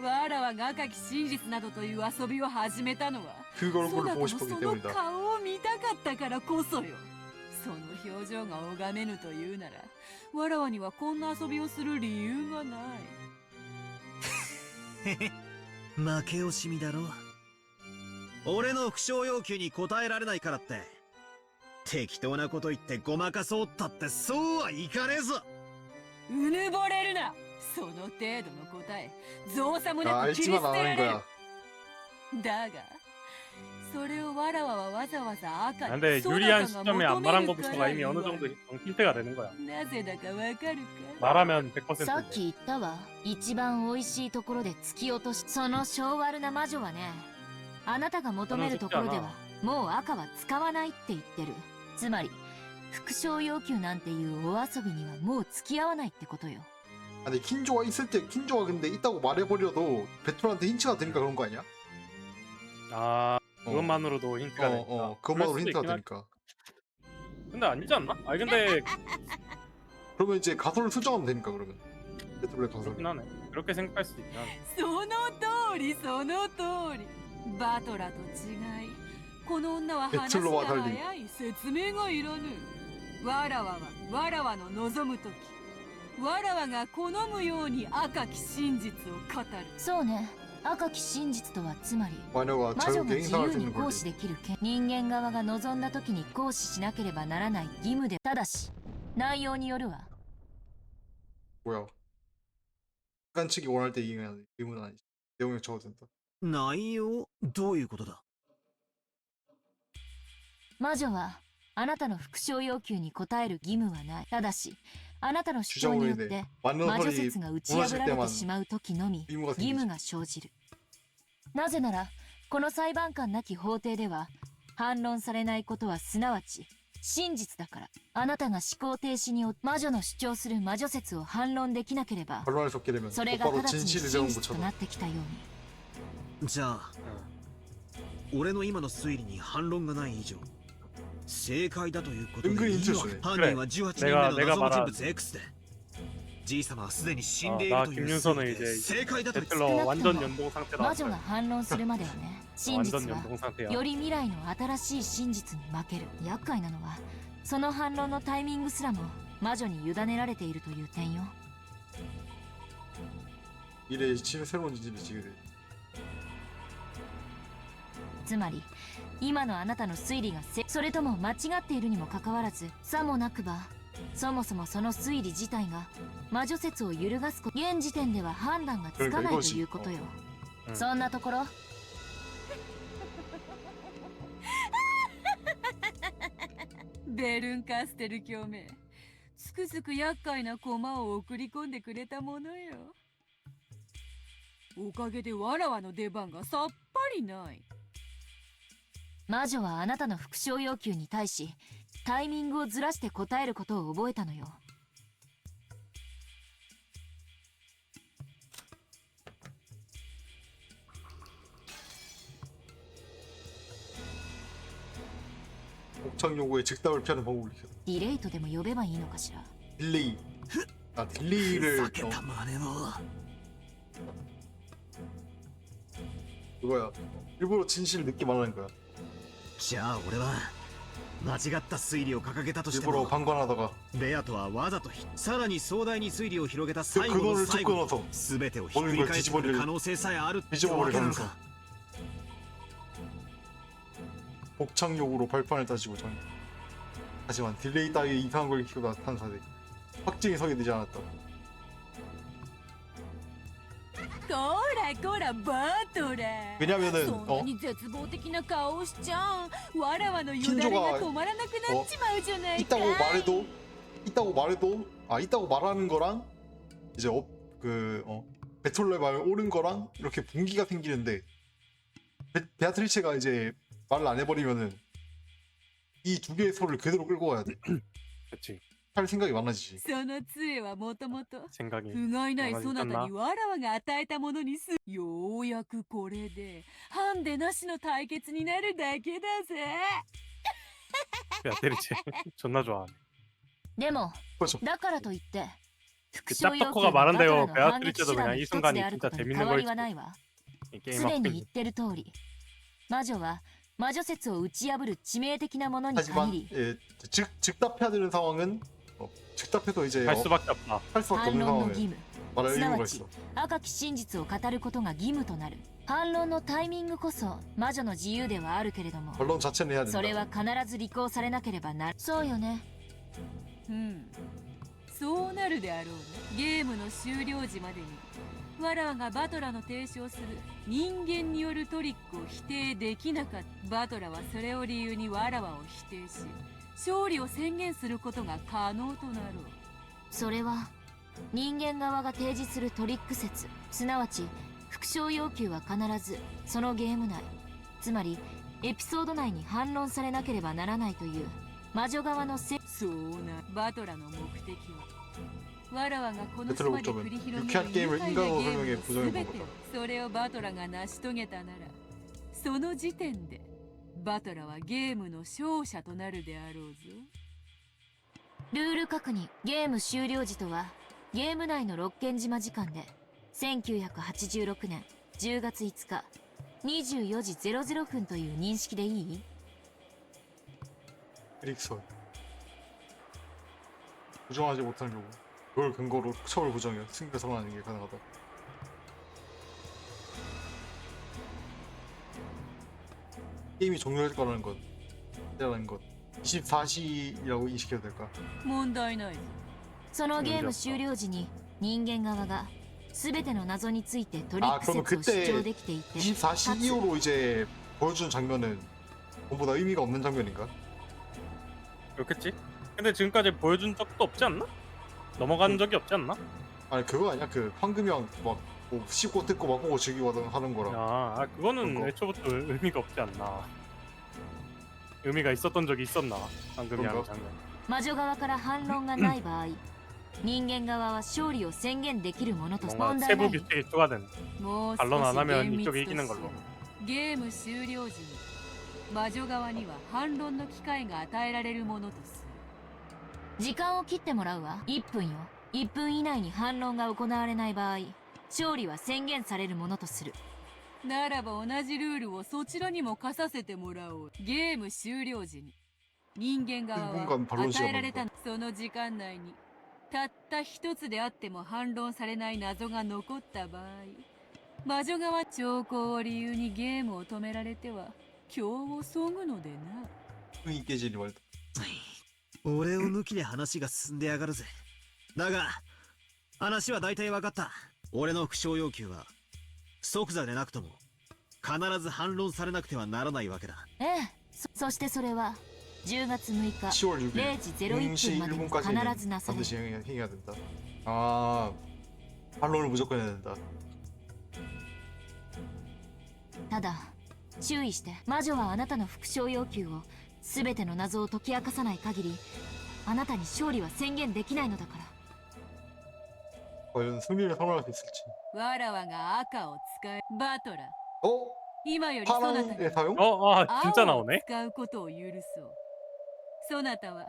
わらわが赤き真実などという遊びを始めたのは、 그 そ 얼굴을 なた 보고 の 싶었기 その 때문이다. 顔を見たかったからこそよ。その表情が拝めぬというなら、わらわにはこんな遊びをする理由がない。負け惜しみだろ。俺の不詳要求に応えられないからって適当なこと言ってごまかそうったってそうはいかねえぞ。うぬぼれるな。その程度の答え、造作もなく切り 알지만 捨て 안 ら 하는 れる。 거야. だが、それをわらわはわざわざ赤に 근데 そなた 유리한 が 시점에 안 求め 말한 る 것부터가 から 이미 言わ 어느 れ 정도 힌트가 되는 거야. なぜだかわかるか。 말하면 100%さっき言ったわ。一番美味しいところで突き落とし、その性悪な魔女はね、あなたが求めるところではもう赤は使わないって言ってる。つまり副賞要求なんていうお遊びにはもう付き合わないってことよ。 아니 킨조가 있을 때 킨조가 근데 있다고 말해버려도 베토한테 힌트가 되니까 그런 거 아니야? 아 그것만으로도 힌트가 되니까. 그것만으로 그럴 수도 힌트가 있긴 할- 되니까. 근데 아니지 않나? 아니 근데 그러면 이제 가설을 수정하면 되니까 그러면 베토의 가설. 그렇긴 하네. 그렇게 생각할 수도 있긴 하네. その通りその通り。バトラと違い、この女は話が早い。説明がいらぬ。わらわはわらわの望むとき、わらわが好むように赤き真実を語る。そうね。赤き真実とはつまり 마녀가 魔女が 자유롭게 自 행사할 由 수 に 있는 行 권리. 使できる権人間側が望んだ時に行使しなければならない義務で、ただし内容によるわ。 뭐야? 인간 측이 원할 때 이행해야 돼. 의무는 아니지. 내용에 적어도 된다. 内容どういうことだ。魔女はあなたの副賞要求に応える義務はない。ただしあなたの主張によって魔女説が打ち破られてしまう時のみ義務が生じる。なぜならこの裁判官なき法廷では反論されないことはすなわち真実だから。あなたが思考停止によって魔女の主張する魔女説を反論できなければ 반론할 수 없게 되면 それが 곧바로 直ちに 진실을 真 배운 実と 것처럼. なってきたように。じゃあ、俺の今の推理に反論がない以上正解だということでいいわ。 은근히 힌트였어. 犯人は18人目の謎の人物 X で、じい様はすでに死んでいる 나 という 김윤서는 推理で 이제 正解だと言って 배틀러 완전 연동 상태다. 魔女が反論するまではね、真実 완전 は 연동 상태야. より未来の新しい真実に負ける。厄介なのはその反論のタイミングすらも魔女に委ねられているという点よ。 미래의 새로운 진실을 지게 돼. つまり今のあなたの推理がそれとも間違っているにもかかわらず、さもなくばそもそもその推理自体が魔女説を揺るがすこと現時点では判断がつかないということよ。そんなところベルンカステル教名、つくづく厄介な駒を送り込んでくれたものよ。おかげでわらわの出番がさっぱりない。魔女はあなたの副賞要求に対しタイミングをずらして答えることを覚えたのよ。 복장 요구에 즉답을 피하는 방법을 익혔다. ディレイとでも呼べばいいのかしら。 딜레이. 아 딜레이를 避けたまねの。 그거야. 일부러 진실을 늦게 말하는 거야. じゃあ俺は間違った推理を掲げたとして 일부러 も 방관하다가 ベアとはわざとさらに壮大に推理を広げた最後の 그거를 最 쫓고 後 나서 全てをひっくり返してくる可能性さえあるってわけなのか。 복창 요구로 발판을 따지고 정리. 하지만 딜레이 따위 이상한 걸 익히고 나타난 사대. 확증이 서게 되지 않았다. こらこらバトラ 왜냐면은 そんなに絶望的な顔をしちゃうわらわのよだれ 킨조가 が止まらなくなっちまうじゃないか 있다고 말하는 거랑 이제 배틀 레벨 오른 거랑 이렇게 분기가 생기는데 베아트리체가 이제 말을 안 해버리면은 이 두 개의 소를 그대로 끌고 가야 돼. 그치. 할 생각이 많아지지. その杖はもともと 생각이 不甲斐ないそなた 많아졌나? にわらわが与えたものにすようやくこれでハンデなしの対決になるだけだぜ 베아트리체 존나 좋아. でも 그렇죠. だからといって副 그 将要求 짝토코가 がバトラ 말한대요. の反撃 베아트리체도 手段 그냥 の 이 一つ 순간이 であるこ 진짜 とに 재밌는 変わり 거였지. はないわ 이 す 게임 でに 앞에 言ってる通り魔女は魔女説を打ち破る致命的なものに 하지만 限り 예, 즉답해야 되는 상황은 즉답해서 이제 할 수밖에 없다. 할 수밖에 反 없는 論の 상황에 義務 말할 すな 이유가 わち 있어. 赤き真実を語ることが義務となる反論のタイミングこそ魔女の自由ではあるけれども 반론 자체는 해야 それ 된다. は必ず履行されなければならそうよねうんそうなるであろうねゲームの終了時までにわらわがバトラの提唱する人間によるトリックを否定できなかったバトラはそれを理由にわらわを否定し勝利を宣言することが可能となろうそれは人間側が提示するトリック説すなわち復唱要求は必ずそのゲーム内つまりエピソード内に反論されなければならないという魔女側のせそうなバトラの目的はわらわがこの 배틀의 島で繰り 목적은 広げ 유쾌한 る 게임을 愉快な 인간으로 ゲー 설명해 ム 부정해 の 본 全てを 거다. それをバトラが成し遂げたならその時点でバトラはゲームの勝者となるであろうぞルール確認ゲーム終了時とはゲーム内の六軒島時間で1986年10月5日24時00分という認識でいい 에릭선 부정하지 못하는 경우 그걸 근거로 처벌 부정해 승계 선언하는 게 가능하다. 게임이 종료할 거라는 것, 라는 것 24시라고 인식해도 될까? 問題ないぞそのゲーム終了時に人間側が全ての謎についてトリッ 아 ク 그러면 説を主 그때 張できていて 24시 이후로 이제 보여주는 장면은 전부 다 의미가 없는 장면인가? 그렇겠지? 근데 지금까지 보여준 적도 없지 않나? 넘어간 적이 없지 않나? 아니 그거 아니야? 그 황금형 막뭐 씹고 뜯고 맛보고 즐기고 하는 거랑 그거는 그런 거. 애초부터 의미가 없지 않나. 의미가 있었던 적이 있었나? 방금 그런가? 양 장면. 魔女側から反論がない場合人間側は勝利を宣言できるものと 뭔가 問題な 세부 い 규칙이 추가된. もう 반론 少 안 し 하면 厳密 이쪽이 と 이기는 し 걸로. ゲーム終了時に魔女側には反論の機会が与えられるものとする時間を切ってもらうわ1分よ1分以内に反論が行われない場合勝利は宣言されるものとするならば同じルールをそちらにも課させてもらおうゲーム終了時に人間側は 1분간 반론 与えられた 시간입니다. その時間内にたった一つであっても反論されない謎が残った場合魔女側兆候を理由にゲームを止められては今日をそぐのでな 흥이 깨지니 말다. 俺を抜きで話が進んでやがるぜだが話は大体分かった俺の不詳要求は即座でなくとも必ず反論されなくてはならないわけだええそしてそれは10月6日 10월 6일 0時01分までに必 1분까지는 ずなされる 반드시 행해야 된다. 아 반론을 무조건 해야 된다. ただ注意して魔女はあなたの復唱要求を全ての謎を解き明かさない限りあなたに勝利は宣言できないのだから 과연 승리를 선언할 수 있을지. わらわが赤を使えバトラ 어? 今よりそなた 파랑의 사용? 진짜 青を 나오네? 使うことを許そうそなたは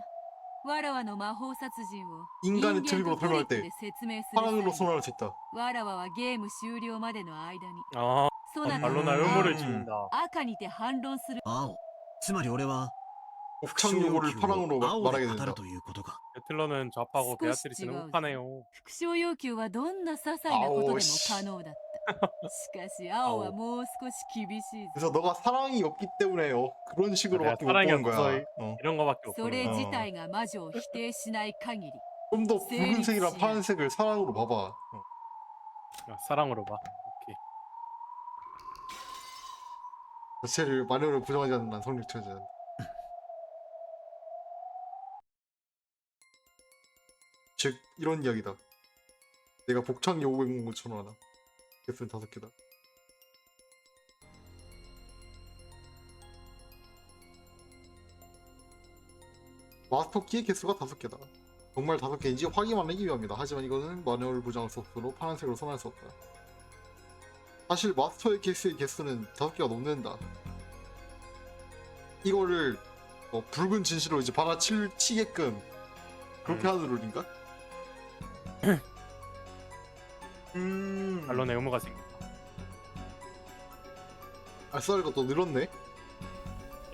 わらわの魔法殺人を 인간의 人間 트릭으로 とトリッ 설명할 ク 때 で説明する 파랑으로 際 선언할 수 있다. わらわはゲーム終了までの間に 아, そなた 반론할 は 의무를 지닌다. 赤にて反論する青つまり俺は 곱창 요구를 파랑으로 青 말하게 で語 된다. るということか 배틀러는 좌파고 少し 베아트리스는 違う 우파네요. 復唱要求はどんな些細なことでも可能だったしかし青はもう少し厳しいぞ 그래서 너가 사랑이 없기 때문에 그런 내가 식으로밖에 못 사랑이 보는 거야. 없어서 이런 거밖에 そ 없어. れ自体が魔女を否定しない限り 좀 더 붉은색이랑 파란색을 사랑으로 봐봐. 사랑으로 봐. 자체를 마녀를 부정하지 않는 난 성립처지 않는다. 즉 이런 이야기다. 내가 복창 요구액 5,000원 하나. 개수는 5개다. 마스터키의 개수가 5개다. 정말 5개인지 확인하기 위함이다. 하지만 이거는 마녀를 부정할 수 없으므로 파란색으로 선할 수 없다. 사실 마스터의 개수의 개수는 5개가 넘는다. 이거를 붉은 진실로 이제 받아치게끔 그렇게 하는 룰인가? 반론의 의무가 생긴다. 알싸리가 또 늘었네?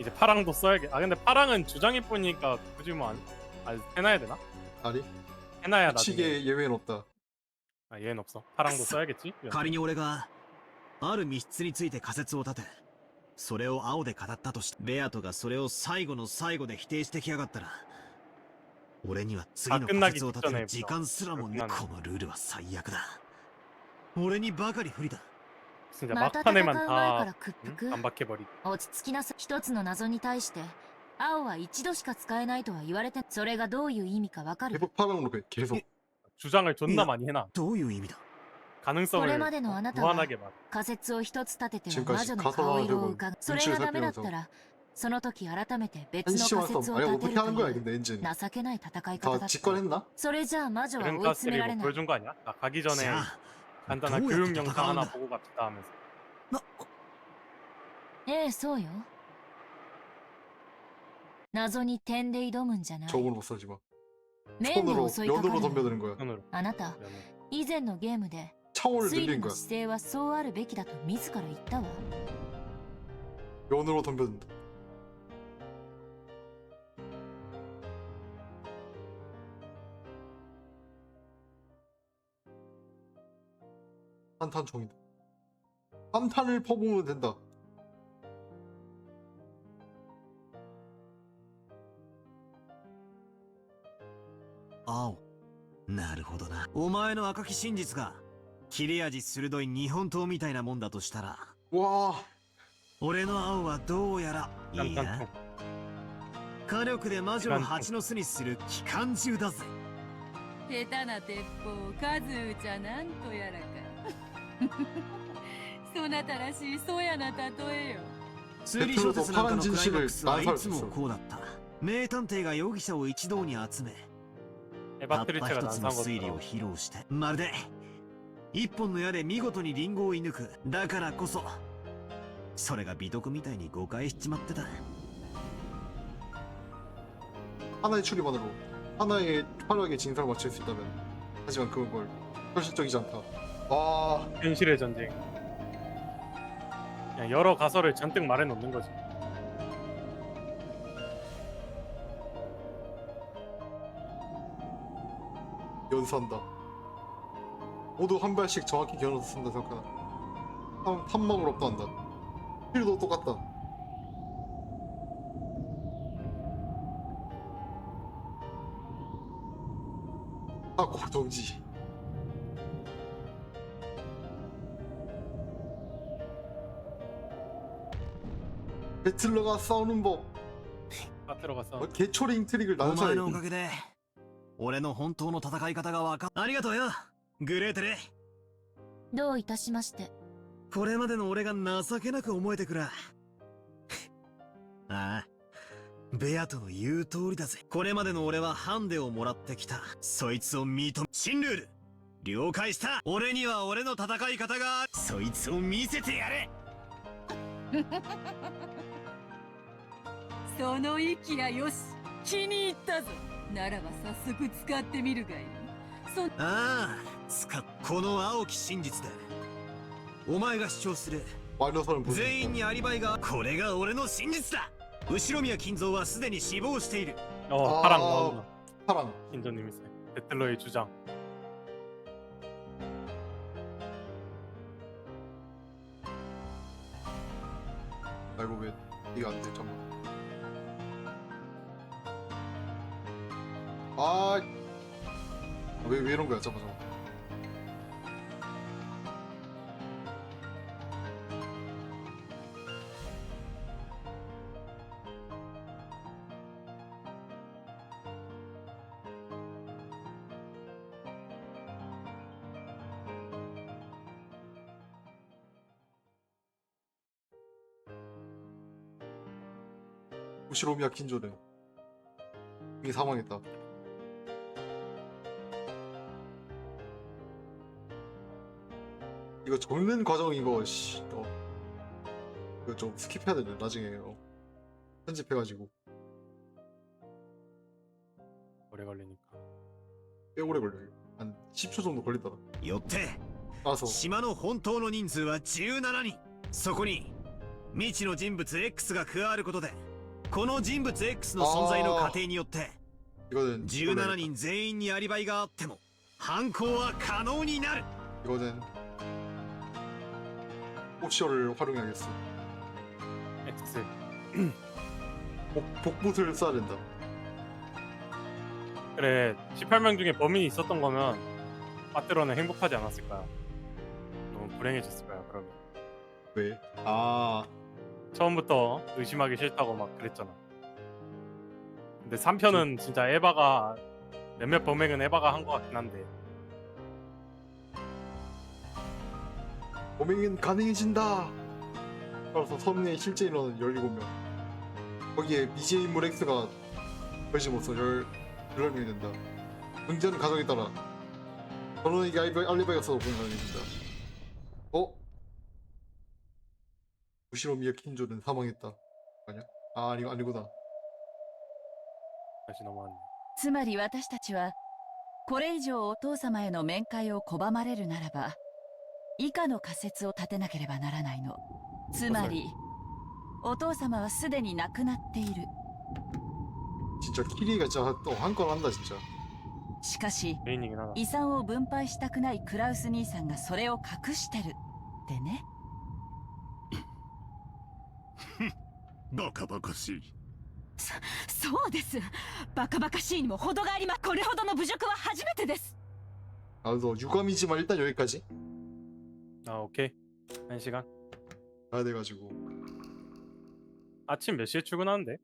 이제 파랑도 써야겠. 아 근데 파랑은 주장일 뿐이니까 굳이 뭐 해놔야 되나? 아니 해놔야 치게 나중에. 예외는 없다. 아 얘는 없어. 파랑도 써야겠지. 仮に俺がある密室について仮説を立てそれを青で語ったとしてベアトがそれを最後の最後で否定してきやがったら俺には次の仮説を立てる時間すらもね。このルールは最悪だ。俺にばかり不利だ。 진짜 また戦う前 막판에만 から 다 屈服 반박해버리. 落ち着きなさい。一つの謎に対して青は一度しか使えないとは言われて、それがどういう意味かわかる？ 계속 파랑으로 계속 주장을 존나 많이 해놔. どういう意味だ。 これ 가능성을 までのあなたは 무한하게 말. 仮説を一つ立てては 지금까지 魔女の顔色を 가설화되고 伺う。それがダメだったらその時改めて別の 한심한 仮説 싸움. を 아니 立て 어떻게 る 하는 と 거야 いう 근데 엔진이 情けない戦い方だ 다 った。 직관했나? それじゃあ魔女は追い 그러니까 詰められ 때리고 ない。 보여준 거 아니야? 아, 가기 전에 じゃあ 간단한 뭐 교육 어떻게 영상 다가간다. 하나 보고 갑시다 하면서. ええ、そうよ。謎に点で挑むんじゃない。 저음으로 못 써지 마. 面で 손으로 襲いかか 면으로 るの。 덤벼드는 거야. 손으로. あなた、以前のゲームで 창호를 推理 늘린 の 거야. 姿勢はそうあるべきだと自ら言ったわ。 면으로 덤벼든다. 한탄총이다. 한탄을 퍼부으면 된다. 青なるほどな。お前の赤き真実が切れ味鋭い日本刀みたいなもんだとしたら 와 俺の青はどうやらいいな。 깜깜통. 火力で魔女を蜂の巣にする機関銃だぜ。下手な鉄砲数打ちゃなんとやらかそなたらしいそやな例えよ。推理小説なんかのクライマックスはいつもこうだった。名探偵が容疑者を一堂に集めたった 에바트리체가 一つの 난사한 推理を 것처럼. 披露してまるで一本の矢で見事にリンゴを射抜く。だからこそそれが美徳みたいに誤解しちまってた。 하나의 추리만으로 하나의 화려하게 진상을 맞출 수 있다면 하지만 그건 현실적이지 않다. 와 현실의 전쟁. 그냥 여러 가설을 잔뜩 말해 놓는 거지. 연수한다. 모두 한 발씩 정확히 겨눠서 쓴다 생각하나. 탐망을 없다한다. 필도 똑같다. 고동지. 배틀러가 싸우는 법. 빠뜨려가서 개초링 트릭을 お前 난사해. のおかげで俺の本当の戦い方がわかっ。ありがとうよグレーテレ。どういたしまして。これまでの俺が情けなく思えてくら。ああ、ベアトの言う通りだぜ。これまでの俺はハンデをもらってきた。そいつを認め、新ルール了解した。俺には俺の戦い方がある。そいつを見せてやれ。その息やよし気に入ったぞ。ならば早速使ってみるがいい。ああ、この青き真実でお前が主張する全員にアリバイが、これが俺の真実だ。後宮金蔵はすでに死亡している。 파랑 나오나. 파랑. 신전님이세. 배틀러의 주장. 아이고 왜 이게 안 돼? 잠깐. 왜 이런 거야? 잠깐. 우시로미야 킨조는 이게 사망했다. 이거 적는 과정 이거 이거 좀 스킵해야 되네 나중에 편집해가지고 오래 걸리니까. 꽤 오래 걸려요. 한 10초 정도 걸리더라. よって 따서 島の本当の人数は17人。そこに未知の人物 X が加わることで、この人物 X の存在の過程によって 이거는 17人全員にアリバイがあっても犯行は可能になる。 이거는 옵션을 활용해야겠어. X. 복붙을 써야 된다. 그래 18명 중에 범인이 있었던 거면 빠뜨로는 행복하지 않았을 거야. 너무 불행해졌을 거야 그러면. 왜? 아 처음부터 의심하기 싫다고 막 그랬잖아. 근데 3편은 진짜 에바가 몇몇 범행은 에바가 한 거 같긴 한데 범행은 가능해진다. 따라서 섬의 실제 인원은 17명. 거기에 미지의 인물 X가 거짓못써 18명이 된다. 문제는 가정에 따라 전원에게 알리바이가 있어서 범행 가능해진다. 우시로미야 킨조는 사망했다. 아니야? 아니구나. 다시 넘어왔네. つまり私たちはこれ以上お父様への面会を拒まれるならば以下の仮説を立てなければならないの。つまりお父様はすでに亡くなっている。 진짜 키리가 진짜 또 한 건 한다 진짜. しかし 메인이긴 하다. 遺産を分配したくないクラウス兄さんがそれを隠してるってね。バカバカしい。そうです。バカバカしいにも程があります。これほどの侮辱は初めてです。 나도 유감이지만 일단 여기까지 아 오케이. 1시간. 가야 돼가지고. 아침 몇 시에 출근하는데?